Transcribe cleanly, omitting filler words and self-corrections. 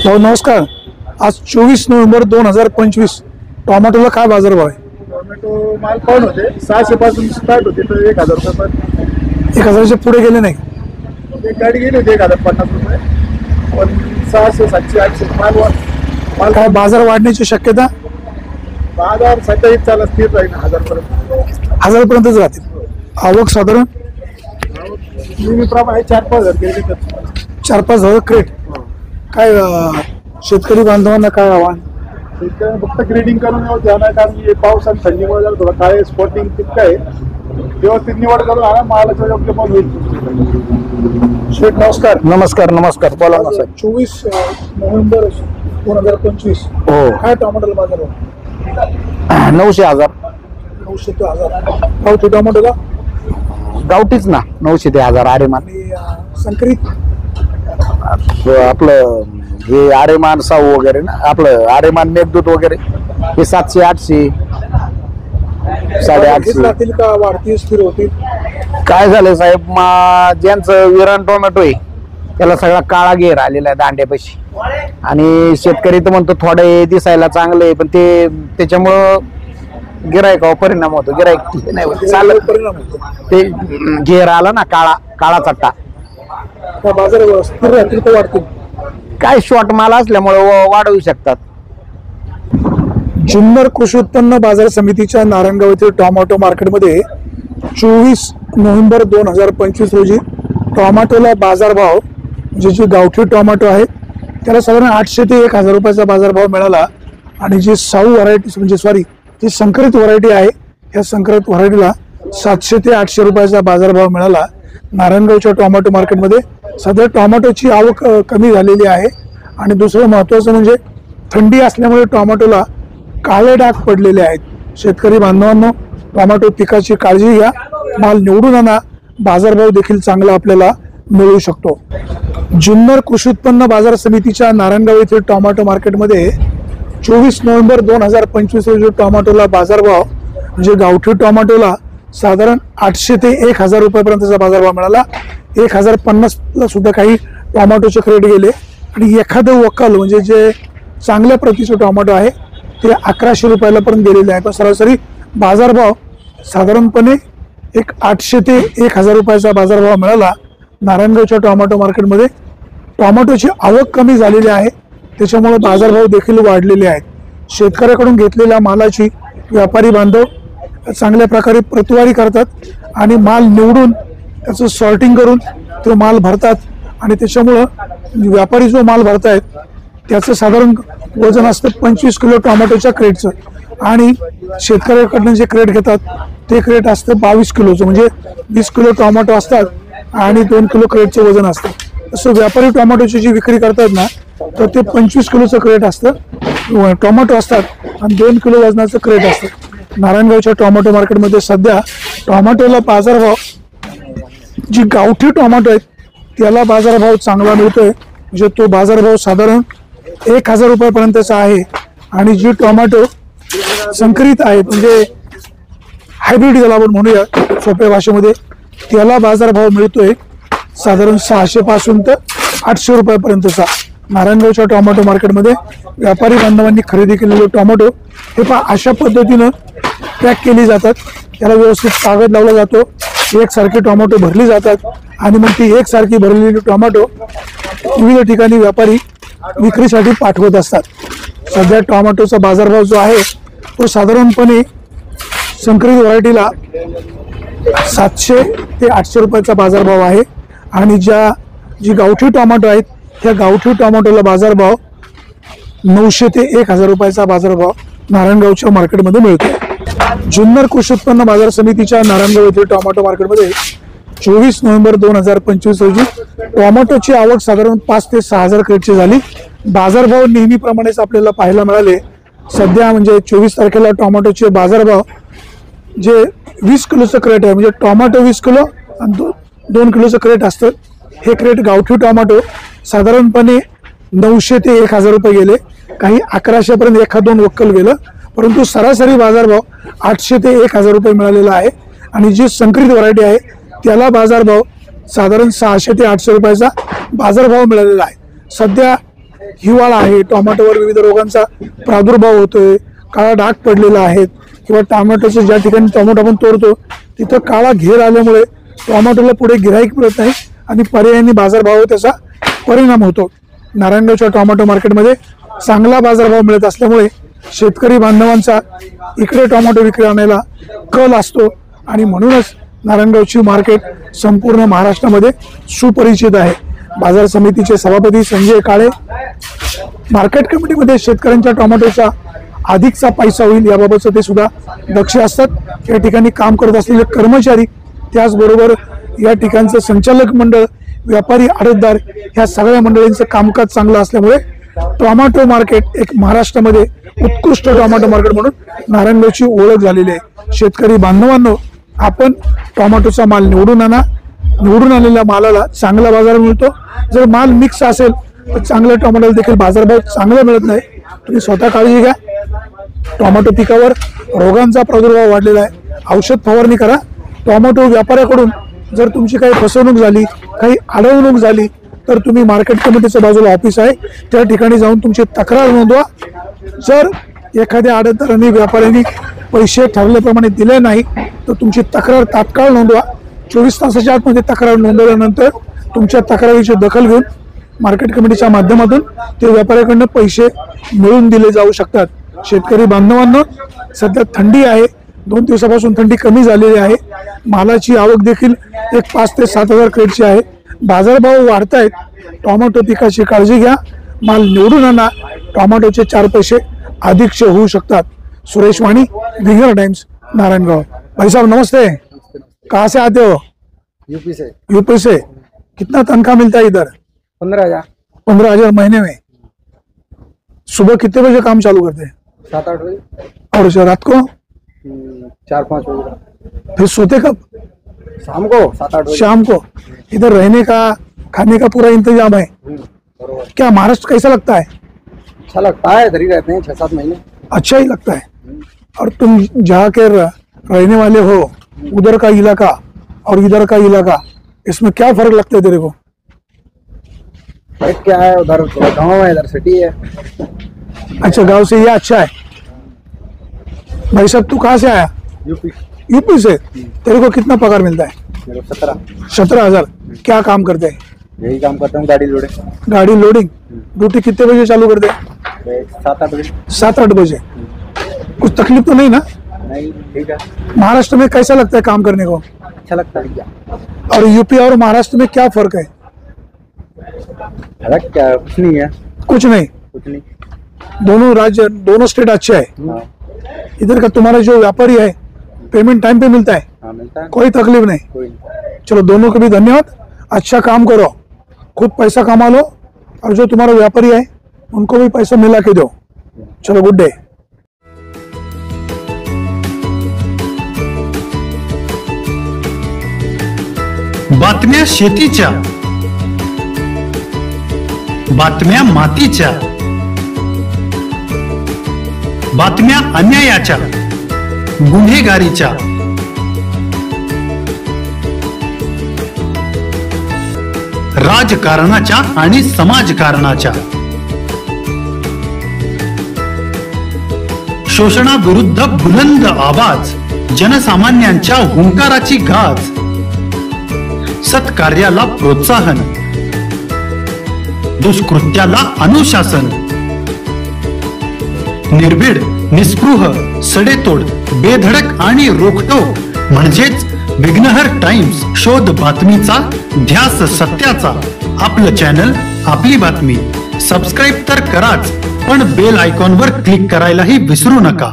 भाऊ नमस्कार। आज 24 नोव्हेंबर 2025 टोमॅटोला काय बाजारभाव आहे? टोमॅटो माल पाऊन होते 600 पासून स्टार्ट होते तर 1000 रुपये पण 1000च्या पुढे गेले नाही? एक गाडी गेली होती 1050 रुपये पण 600 700 800 माल काय बाजार वाढण्याची शक्यता? बाजार सध्या एक चालत स्थिर राहील 1000 पर्यंत 1000 पर्यंतच राहतील। आवक साधारण नेहमीप्रमाणे 4-5 हजार गेले तर 4-5 हजार क्रेट। काय शेतकरी बांधवांना काय आव्हान? शेतकऱ्यांना फक्त ग्रेडिंग करून जाणार कारण की पाऊस आणि थंडीमुळे जरा थोडं काय स्पॉटिंग तितकं आहे व्यवस्थित निवड करून आणा मालाचं योग्य पण होईल। शेठ नमस्कार। नमस्कार नमस्कार बोला ना साहेब। 24 नोव्हेंबर 2025 हो काय टोमॅटोला बाजारभाव? 900,000 900 ते 1000 भाऊ ते टोमॅटोला गावठीच ना 900 ते 1000 आरेमान आणि संकरित आपलं हे आरेमान साऊ वगैरे ना आपलं आरेमान मेघदूत वगैरे हे 700 800 850 राहतील का वाढतील स्थिर होतील? काय झालंय साहेब ज्यांचं विरान टोमॅटो आहे त्याला सगळा काळा घेर आलेला आहे दांड्यापाशी आणि शेतकरी तर म्हणतो थोडे दिसायला चांगले पण ते त्याच्यामुळं गिरायकावर परिणाम होतो। गिरायक नाही होत चालत परिणाम होतो। ते घेर आला ना काळा चट्टा त्या बाजार स्थिर राहतील का वाढतील? काय शॉर्ट माल असल्यामुळे वाढवू शकतात। जुन्नर कृषी उत्पन्न बाजार समितीच्या नारायणगाव येथील टोमॅटो मार्केटमध्ये 24 नोव्हेंबर 2025 रोजी टोमॅटोला बाजारभाव म्हणजे जे गावठी टोमॅटो आहेत त्याला साधारण 800 ते 1000 रुपयाचा बाजारभाव मिळाला आणि जी साऊ व्हरायटी म्हणजे जी संकरित व्हरायटी आहे या संकरित व्हरायटीला 700 ते 800 रुपयाचा बाजारभाव मिळाला। नारायणगावच्या टोमॅटो मार्केटमध्ये सध्या टोमॅटोची आवक कमी झालेली आहे आणि दुसरं महत्त्वाचं म्हणजे थंडी असल्यामुळे टोमॅटोला काळे डाग पडलेले आहेत। शेतकरी बांधवांनो टोमॅटो पिकाची काळजी घ्या, माल निवडून आणा, बाजारभाव देखील चांगला आपल्याला मिळू शकतो। जुन्नर कृषी उत्पन्न बाजार समितीच्या नारायणगाव येथील टोमॅटो मार्केटमध्ये 24 नोव्हेंबर 2025 रोजी टोमॅटोला बाजारभाव म्हणजे गावठी टोमॅटोला साधारण 800 ते 1000 रुपयापर्यंतचा बाजारभाव मिळाला। 1050 ला सुद्धा काही टोमॅटोचे क्रेट गेले आणि एखादं वक्कल म्हणजे जे चांगल्या प्रतीचे टोमॅटो आहे ते 1100 रुपयाला पर्यंत गेलेले आहे। पण सरासरी बाजारभाव साधारणपणे एक 800 ते 1000 रुपयाचा बाजारभाव मिळाला। नारायणगावच्या टोमॅटो मार्केटमध्ये टोमॅटोची आवक कमी झालेली आहे त्याच्यामुळे बाजारभाव देखील वाढलेले आहेत। शेतकऱ्याकडून घेतलेल्या मालाची व्यापारी बांधव चांगल्या प्रकारे प्रतवारी करतात आणि माल निवडून त्याचं सॉर्टिंग करून तो माल भरतात आणि त्याच्यामुळं व्यापारी जो माल भरतायत त्याचं साधारण वजन असतं 25 किलो टोमॅटोच्या क्रेटचं आणि शेतकऱ्याकडनं जे क्रेट घेतात ते क्रेट असतं 22 किलोचं म्हणजे 20 किलो टोमॅटो असतात आणि 2 किलो क्रेटचं वजन असतं। तसं व्यापारी टोमॅटोची जी विक्री करतात ना तर ते 25 किलोचं क्रेट असतं टोमॅटो असतात आणि 2 किलो वजनाचं क्रेट असतं। नारायणगावच्या टोमॅटो मार्केटमध्ये सध्या टोमॅटोला बाजारभाव जी गावठी टोमॅटो आहेत त्याला बाजारभाव चांगला मिळतोय म्हणजे तो बाजारभाव साधारण 1000 रुपयापर्यंतचा आहे आणि जी टोमॅटो संकरित आहेत म्हणजे हायब्रिड ज्याला आपण म्हणूया सोप्या भाषेमध्ये त्याला बाजारभाव मिळतोय साधारण 600 पासून तर 800 रुपयापर्यंतचा। नारायणगावच्या टोमॅटो मार्केटमध्ये व्यापारी बांधवांनी खरेदी केलेले टोमॅटो हे अशा पद्धतीनं पॅक केली जातात, त्याला व्यवस्थित कागद लावला जातो, एकसारखे टोमॅटो भरली जातात आणि मग ती एकसारखी भरलेली टोमॅटो विविध ठिकाणी व्यापारी विक्रीसाठी पाठवत असतात। सध्या टोमॅटोचा बाजारभाव जो आहे तो साधारणपणे संकरित व्हरायटीला 700 ते 800 रुपयाचा बाजारभाव आहे आणि जी गावठी टोमॅटो आहेत त्या गावठी टोमॅटोला बाजारभाव 900 ते 1000 रुपयाचा बाजारभाव नारायणगावच्या मार्केटमध्ये मिळतो। जुन्नर कृषी उत्पन्न बाजार समितीच्या नारायणगाव येथील टोमॅटो मार्केटमध्ये 24 नोव्हेंबर 2025 रोजी टोमॅटोची आवक साधारण 5 ते 6000 क्रेटची झाली। बाजारभाव नेहमीप्रमाणेच आपल्याला पाहायला मिळाले। सध्या म्हणजे 24 तारखेला टोमॅटोचे बाजारभाव जे 20 किलोचं क्रेट आहे म्हणजे टोमॅटो 20 किलो आणि 2 किलोचं क्रेट असतं हे क्रेट गावठी टोमॅटो साधारणपणे 900 ते 1000 रुपये गेले, काही 1100 पर्यंत एखाद-दोन वक्कल गेलं परंतु सरासरी बाजारभाव 800 ते 1000 रुपये मिळालेला आहे आणि जी संकरित व्हरायटी आहे त्याला बाजारभाव साधारण 600 ते 800 रुपयाचा बाजारभाव मिळालेला आहे। सध्या हिवाळा आहे, टोमॅटोवर विविध रोगांचा प्रादुर्भाव होतोय, काळा डाग पडलेला आहे किंवा टोमॅटोचं ज्या ठिकाणी टोमॅटो आपण तोडतो तिथं काळा घेर आल्यामुळे टोमॅटोला पुढे गिराईक मिळत नाही आणि पर्यायाने बाजारभाव त्याचा परिणाम होतो. नारायणगावच्या टोमॅटो मार्केटमध्ये चांगला बाजारभाव मिळत असल्यामुळे शेतकरी बांधवांचा इकडे टोमॅटो विक्री आणायला कल असतो आणि म्हणूनच नारायणगावची मार्केट संपूर्ण महाराष्ट्रामध्ये सुपरिचित आहे. बाजार समितीचे सभापती संजय काळे मार्केट कमिटीमध्ये शेतकऱ्यांच्या टोमॅटोचा अधिकचा पैसा होईल याबाबतचं ते सुद्धा दक्ष असतात. या ठिकाणी काम करत असलेले कर्मचारी, त्याचबरोबर या ठिकाणचं संचालक मंडळ, व्यापारी, आडतदार ह्या सगळ्या मंडळींचं कामकाज चांगलं असल्यामुळे टोमॅटो मार्केट एक महाराष्ट्रामध्ये उत्कृष्ट टोमॅटो मार्केट म्हणून नारायणगावची ओळख झालेली आहे. शेतकरी बांधवांनो, आपण टोमॅटोचा माल निवडून आणा. निवडून आलेल्या मालाला चांगला बाजार मिळतो. जर माल मिक्स असेल तर चांगल्या टोमॅटोला देखील बाजारभाव चांगला मिळत नाही. तुम्ही स्वतः काळजी घ्या. टोमॅटो पिकावर रोगांचा प्रादुर्भाव वाढलेला आहे, औषध फवारणी करा. टोमॅटो व्यापाऱ्याकडून जर तुमची काही फसवणूक झाली, काही अडवणूक झाली तर तुम्ही मार्केट कमिटीच्या बाजूला ऑफिस आहे त्या ठिकाणी जाऊन तुमची तक्रार नोंदवा. जर एखाद्या आडतदारांनी, व्यापाऱ्यांनी पैसे ठरल्याप्रमाणे दिले नाही तर तुमची तक्रार तात्काळ नोंदवा. 24 तासाच्या आतमध्ये तक्रार नोंदवल्यानंतर तुमच्या तक्रारीची दखल घेऊन मार्केट कमिटीच्या माध्यमातून ते व्यापाऱ्याकडनं पैसे मिळवून दिले जाऊ शकतात. शेतकरी बांधवांना सध्या थंडी आहे, 2 दिवसापासून थंडी कमी झालेली आहे. मालाची आवक देखील 5 ते 7 हजार क्रेटची आहे. बाजारभाव वाढत आहेत. टोमॅटो पिकाची काळजी घ्या, माल निवडून आणा. टोमॅटोचे 4 पैसे अधिकचे होऊ शकतात. सुरेश वाणी, विंगर टाइम्स, नारायणगाव. भाई साहब नमस्ते, कहाँ से आते हो? यूपी से। यूपी से। कितना तनख्वाह मिलता है इधर? 15,000। 15,000 महीने में। सुबह कितने बजे काम चालू करते हैं? 7-8 बजे। और रात को 4-5 बजे। फिर सोते कब? शाम को 7-8 बजे। शाम को। इधर रहने का, खाने का पूरा इंतजाम है? क्या महाराष्ट्र कैसा लगता है? अच्छा लगता है, इधर ही रहते हैं 6-7 महीने। अच्छा ही लगता है। और तुम जहाँ के रहने वाले हो, उधर का इलाका और इधर का इलाका, इसमें क्या फर्क लगता है तेरे को? क्या है, उधर गाँव है, इधर सिटी है। अच्छा, गांव से ये अच्छा है। भाई साहब तू कहाँ से आया? यूपी। यूपी से। तेरे को कितना पगार मिलता है? मेरे को 17। 17,000। क्या काम करते हैं? यही काम करता हूँ, गाड़ी लोडिंग। गाड़ी लोडिंग। ड्यूटी कितने बजे चालू करते हैं? 7-8 बजे। 7-8 बजे। कुछ तकलीफ तो नहीं ना? नहीं, ठीक है। महाराष्ट्र में कैसा लगता है काम करने को? अच्छा लगता है। क्या और यूपी और महाराष्ट्र में क्या फर्क है? अलग क्या है? कुछ नहीं है। कुछ नहीं। कुछ नहीं। दोनों राज्य, दोनों स्टेट अच्छे है। हाँ। इधर का तुम्हारा जो व्यापारी है पेमेंट टाइम पे मिलता है? हाँ, मिलता है। कोई तकलीफ नहीं। कोई नहीं। चलो दोनों को भी धन्यवाद। अच्छा काम करो, खुद पैसा कमा लो और जो तुम्हारा व्यापारी है उनको भी पैसा मिला के दो। चलो गुड डे। बातम्या शेतीच्या, बातम्या मातीच्या, बातम्या अन्यायाच्या, गुन्हेगारीच्या, राजकारणाच्या आणि समाजकारणाच्या, शोषणाविरुद्ध बुलंद आवाज, जनसामान्यांच्या हुंकाराची गाज, सत्कार्याला प्रोत्साहन, दुष्कृत्याला अनुशासन, निर्भीड, निस्पृह, सडेतोड, बेधडक आणि रोखटोक म्हणजेच विघ्नहर टाइम्स. शोध बातमीचा, ध्यास सत्याचा. आपलं चॅनल, आपली बातमी. सबस्क्राईब तर कराच, पण बेल आयकॉनवर क्लिक करायलाही विसरू नका.